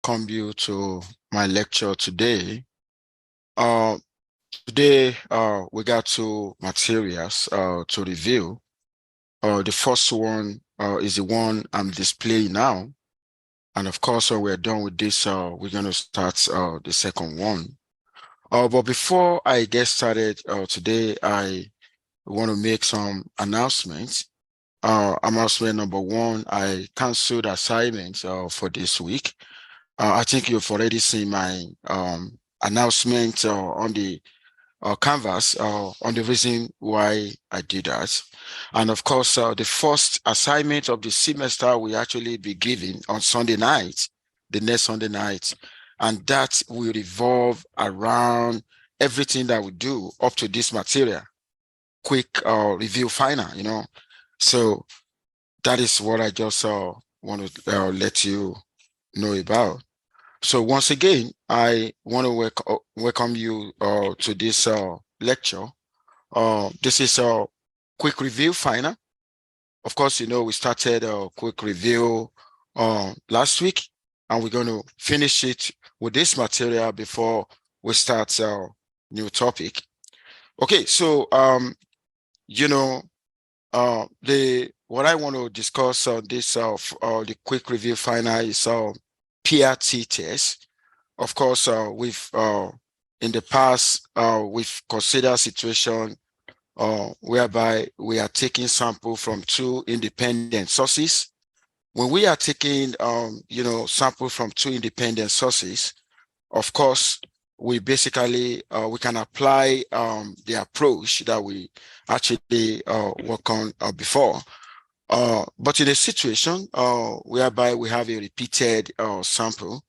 welcome you to my lecture today. Uh, today, we got two materials to review. The first one is the one I'm displaying now. And of course, when we're done with this, we're going to start the second one. But before I get started today, I want to make some announcements. Announcement number one, I canceled assignments for this week. I think you've already seen my announcement on the canvas on the reason why I did that. And of course, the first assignment of the semester will actually be given on Sunday night, the next Sunday night. And that will revolve around everything that we do up to this material. Quick review final. So that is what I just want to let you know about. So once again, I want to welcome you to this lecture. This is a quick review final. Of course, we started a quick review last week, and we're going to finish it with this material before we start our new topic. Okay, so what I want to discuss on this the quick review final is PRC test. Of course, we've in the past we've considered situation whereby we are taking sample from two independent sources. When we are taking sample from two independent sources, of course, we basically we can apply the approach that we actually work on before. But in a situation whereby we have a repeated sample,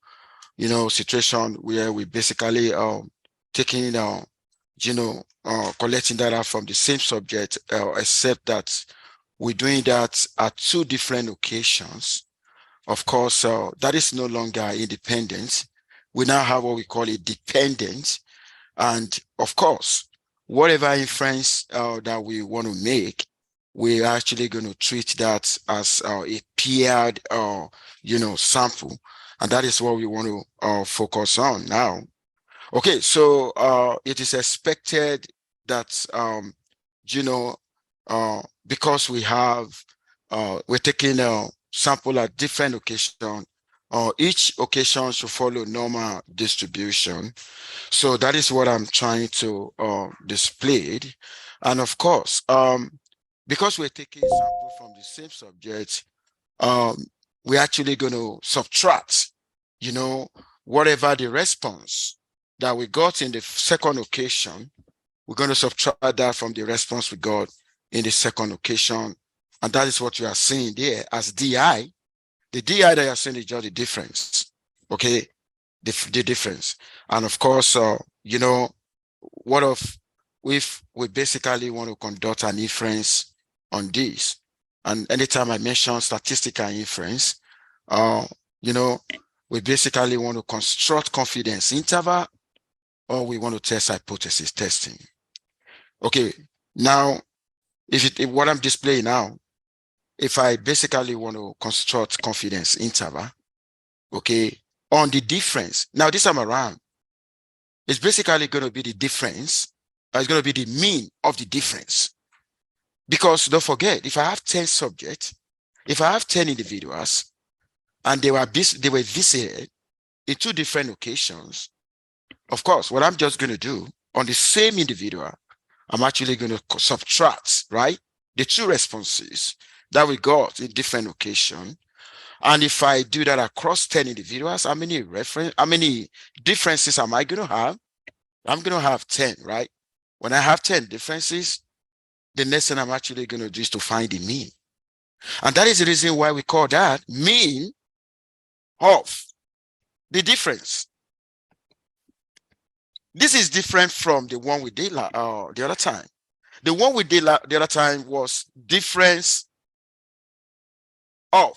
situation where we basically taking collecting data from the same subject, except that we're doing that at two different occasions. Of course, that is no longer independent. We now have what we call a dependent. And of course, whatever inference that we want to make, we're actually going to treat that as a paired sample. And that is what we want to focus on now. Okay, so it is expected that, because we're taking a sample at different occasions, each occasion should follow normal distribution. So that is what I'm trying to display. And of course, because we're taking sample from the same subject, we're actually going to subtract, whatever the response that we got in the second occasion, we're going to subtract that from the response we got in the second occasion. And that is what you are seeing there as DI. The DI that you're seeing is just the difference, okay? The difference. And of course, what if we basically want to conduct an inference on this? And anytime I mention statistical inference, we basically want to construct confidence interval, or we want to test hypothesis testing. Okay, now, if what I'm displaying now, if I basically want to construct confidence interval, okay, on the difference, now this time around, it's basically going to be the difference, it's going to be the mean of the difference. Because don't forget, if I have 10 subjects, if I have 10 individuals, and they were visited in two different occasions, of course, what I'm just going to do on the same individual, I'm actually going to subtract, right, the two responses that we got in different occasions. And if I do that across 10 individuals, how many differences am I going to have? I'm going to have 10, right? When I have 10 differences, the next thing I'm actually going to do is to find the mean. And that is the reason why we call that mean of the difference. This is different from the one we did the other time. The one we did the other time was difference of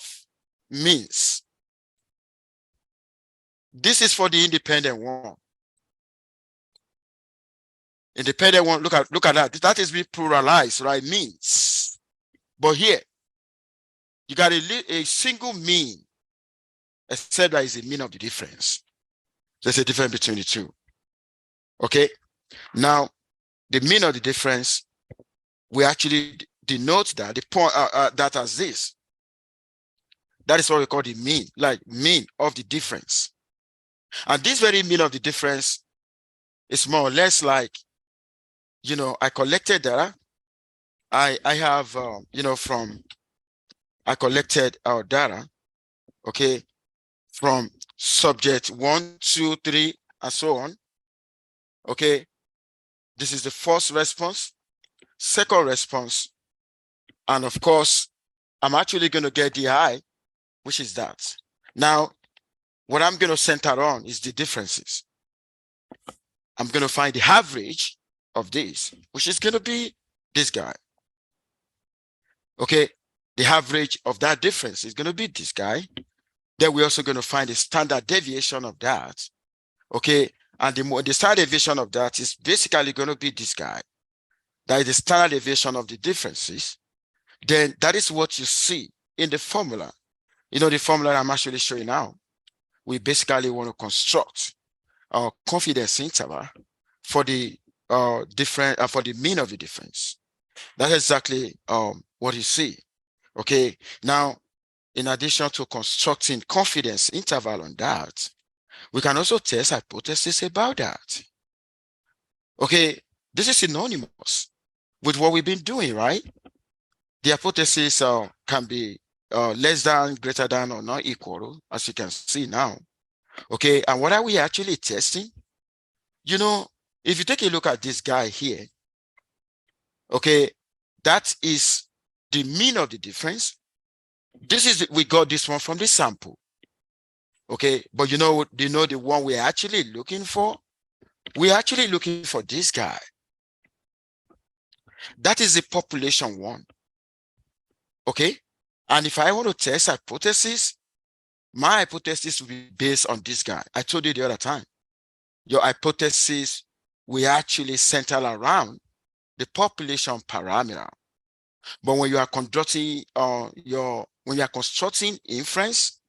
means. This is for the independent one. Independent one, look at that. That is being pluralized, right? Means. But here, you got a single mean except that is the mean of the difference. There's a difference between the two. Okay. Now, the mean of the difference, we actually denote that the point that as this. That is what we call the mean, like mean of the difference. And this very mean of the difference is more or less like, I collected data. I have, I collected our data, okay, from subject 1, 2, 3, and so on. Okay, this is the first response, second response, and of course, I'm actually going to get the I, which is that. Now, what I'm going to center on is the differences. I'm going to find the average of this, which is going to be this guy. Okay, the average of that difference is going to be this guy. Then we're also going to find the standard deviation of that. Okay, and the standard deviation of that is basically going to be this guy. That is the standard deviation of the differences. Then that is what you see in the formula. The formula I'm actually showing now. We basically want to construct a confidence interval for the for the mean of the difference. That's exactly what you see. Okay, now in addition to constructing confidence interval on that, we can also test hypothesis about that. Okay, this is synonymous with what we've been doing, right? The hypothesis can be less than, greater than, or not equal, as you can see now. Okay, and what are we actually testing? If you take a look at this guy here, okay, that is the mean of the difference. We got this one from the sample. Okay, but the one we're actually looking for? We're actually looking for this guy. That is the population one. Okay, and if I want to test hypothesis, my hypothesis will be based on this guy. I told you the other time. Your hypothesis will actually center around the population parameter. But when you are conducting when you are constructing inference,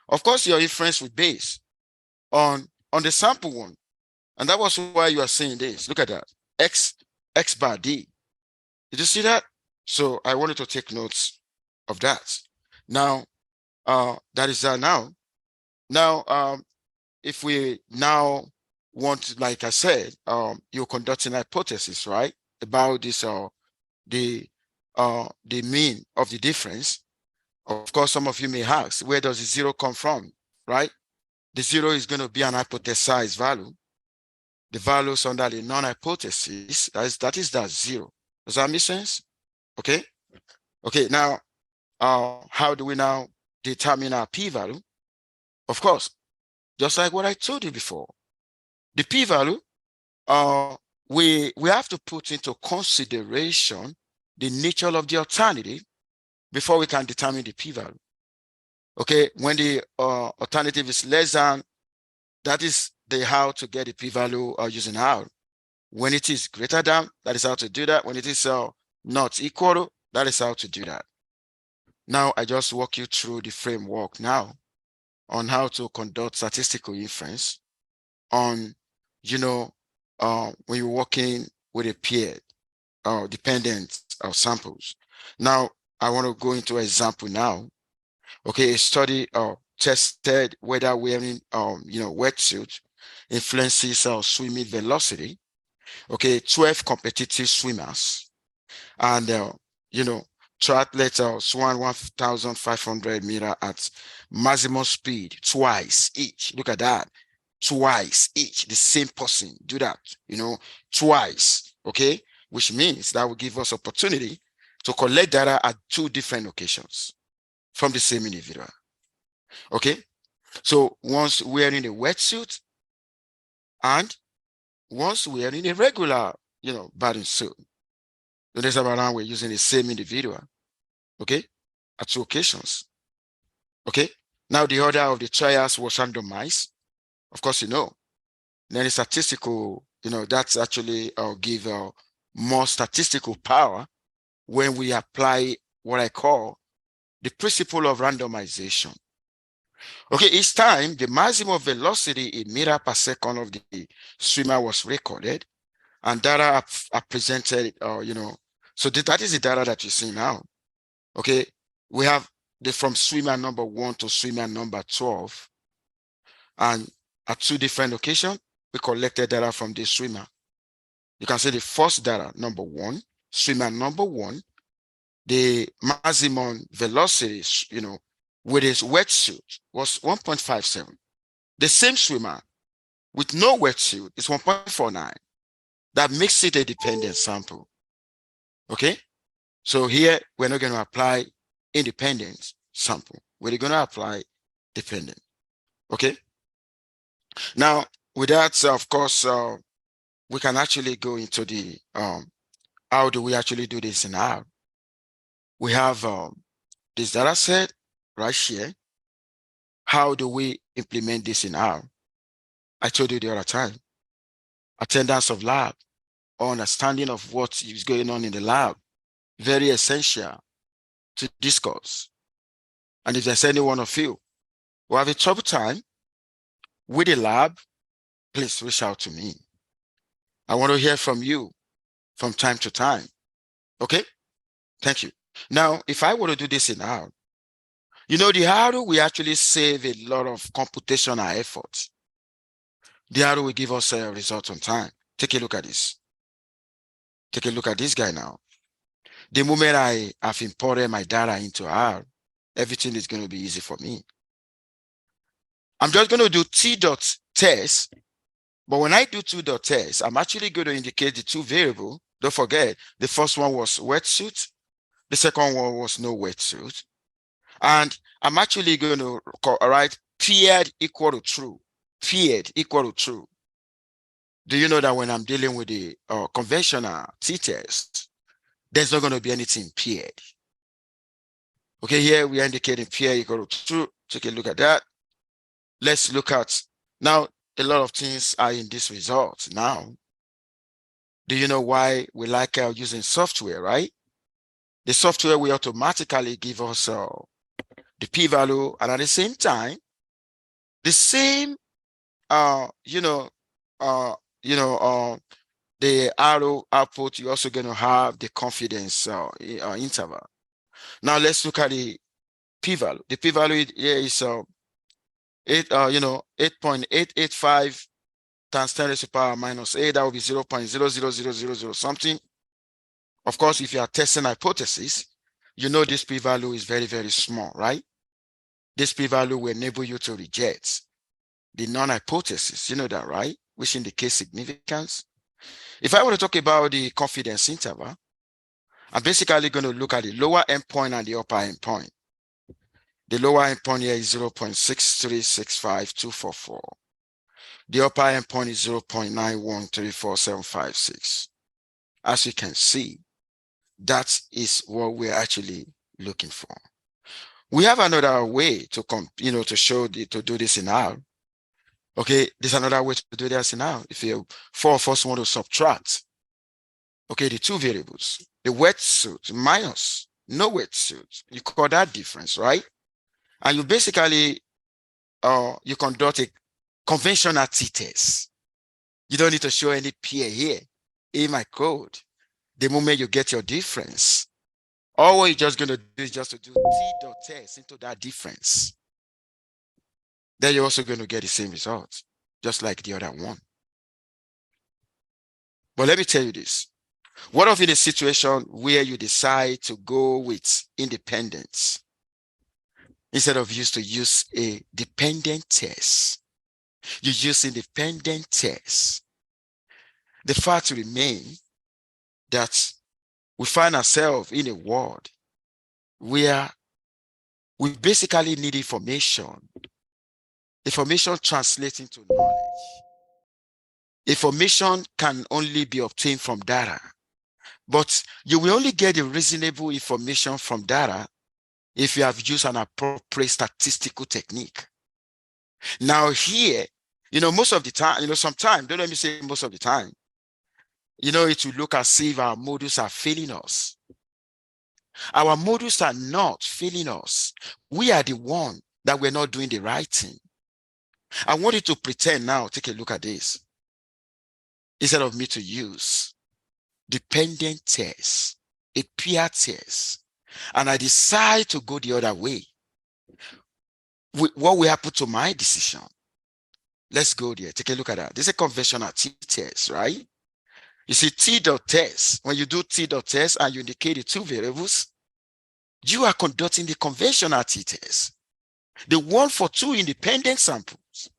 of course your inference will be based on the sample one. And that was why you are seeing this. Look at that. X bar D. Did you see that? So I wanted to take notes of that. Now, that is that now. Now, if we now want, like I said, you're conducting a hypothesis, right? About this, the mean of the difference. Of course, some of you may ask, where does the zero come from, right? The zero is going to be an hypothesized value. The values under the non-hypothesis, that is zero. Does that make sense? Okay. Okay. Now, how do we now determine our p-value? Of course, just like what I told you before, the p-value, we have to put into consideration the nature of the alternative before we can determine the p-value. Okay, when the alternative is less than, that is the how to get the p-value using how. When it is greater than, that is how to do that. When it is not equal, that is how to do that. Now, I just walk you through the framework now on how to conduct statistical inference on, when you're working with a pair dependent samples. Now, I want to go into an example now. Okay, a study tested whether wearing, wetsuit influences swimming velocity. Okay, 12 competitive swimmers, and triathletes swam 1,500 meters at maximum speed twice each. Look at that, twice each. The same person do that, twice. Okay, which means that will give us opportunity to collect data at 2 different locations from the same individual. Okay, so once wearing a wetsuit and once wearing a regular, bathing suit. So this time around, we're using the same individual, okay, at 2 occasions. Okay, now the order of the trials was randomized. Of course, then the statistical, that's actually give more statistical power when we apply what I call the principle of randomization. Okay, each time the maximum velocity in meter per second of the swimmer was recorded, and data are presented, so that is the data that you see now. Okay, we have the from swimmer number 1 to swimmer number 12, and at 2 different locations, we collected data from the swimmer. You can see the first data, number 1, swimmer number 1, the maximum velocity, with his wetsuit was 1.57. The same swimmer with no wetsuit is 1.49. That makes it a dependent sample. Okay, so here we're not going to apply independent sample. We're going to apply dependent. Okay, now with that, of course, we can actually go into the how do we actually do this in R. We have this data set right here. How do we implement this in R? I told you the other time, attendance of lab or understanding of what is going on in the lab, very essential to discuss. And if there's any one of you who have a trouble time with the lab, please reach out to me. I want to hear from you from time to time. Okay, thank you. Now, if I were to do this in R, the R will actually save a lot of computational effort. The R will give us a result on time. Take a look at this. Take a look at this guy now. The moment I have imported my data into R, everything is going to be easy for me. I'm just going to do t.test, but when I do t.test, I'm actually going to indicate the 2 variables. Don't forget, the first one was wetsuit, the second one was no wetsuit. And I'm actually going to write paired equal to true. Paired equal to true. Do you know that when I'm dealing with the conventional t-test, there's not going to be anything paired? Okay, here we are indicating paired equal to true. Take a look at that. Let's look at, now a lot of things are in this result. Now, do you know why we like using software, right? The software will automatically give us the p-value, and at the same time, the same, the arrow output, you're also going to have the confidence interval. Now let's look at the p-value. The p-value here is 8.885 times 10 raised to the power minus 8. That will be 0.00000 something. Of course, if you are testing hypothesis, this p-value is very, very small, right? This p-value will enable you to reject the non-hypothesis. You know that, right? Which indicates significance. If I were to talk about the confidence interval, I'm basically going to look at the lower endpoint and the upper endpoint. The lower endpoint here is 0.6365244. The upper endpoint is 0.9134756. As you can see, that is what we're actually looking for. We have another way to to do this in R. Okay, there's another way to do this in R. If you 4 of us want to subtract, okay, the 2 variables, the wetsuit minus no wetsuit, you call that difference, right? And you basically you conduct a conventional t-test. You don't need to show any pair here in my code. The moment you get your difference, all you're just going to do is just to do t.test into that difference. Then you're also going to get the same result, just like the other one. But let me tell you this. What if in a situation where you decide to go with independence instead of use a dependent test? You use independent tests. The fact remains that we find ourselves in a world where we basically need information. Information translates into knowledge. Information can only be obtained from data, but you will only get the reasonable information from data if you have used an appropriate statistical technique. Now here, most of the time, sometimes, don't let me say most of the time, it will look as if our models are failing us. Our models are not failing us. We are the one that we're not doing the right thing. I want you to pretend now, take a look at this. Instead of me to use dependent test, a peer test, and I decide to go the other way, what will happen to my decision? Let's go there. Take a look at that. This is a conventional t-test, right? You see t.test. When you do t.test and you indicate the two variables, you are conducting the conventional t-test. The one for two independent samples.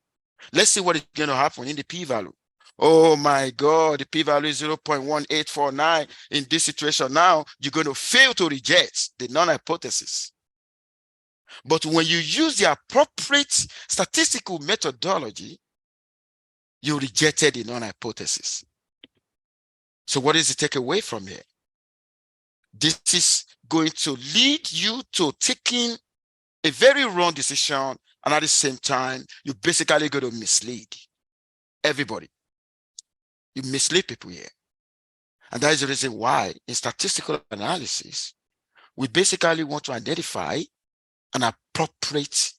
Let's see what is going to happen in the p-value. Oh my God, the p-value is 0.1849. In this situation now, you're going to fail to reject the non-hypothesis. But when you use the appropriate statistical methodology, you rejected the non-hypothesis. So what is the takeaway from here? This is going to lead you to taking a very wrong decision, and at the same time, you're basically going to mislead everybody. You mislead people here. And that is the reason why in statistical analysis, we basically want to identify an appropriate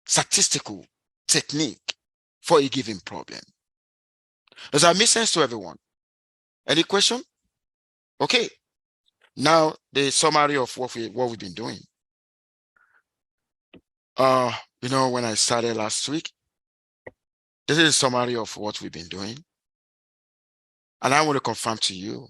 statistical technique for a given problem. Does that make sense to everyone? Any question? Okay. Now the summary of what we've been doing. When I started last week, this is a summary of what we've been doing. And I want to confirm to you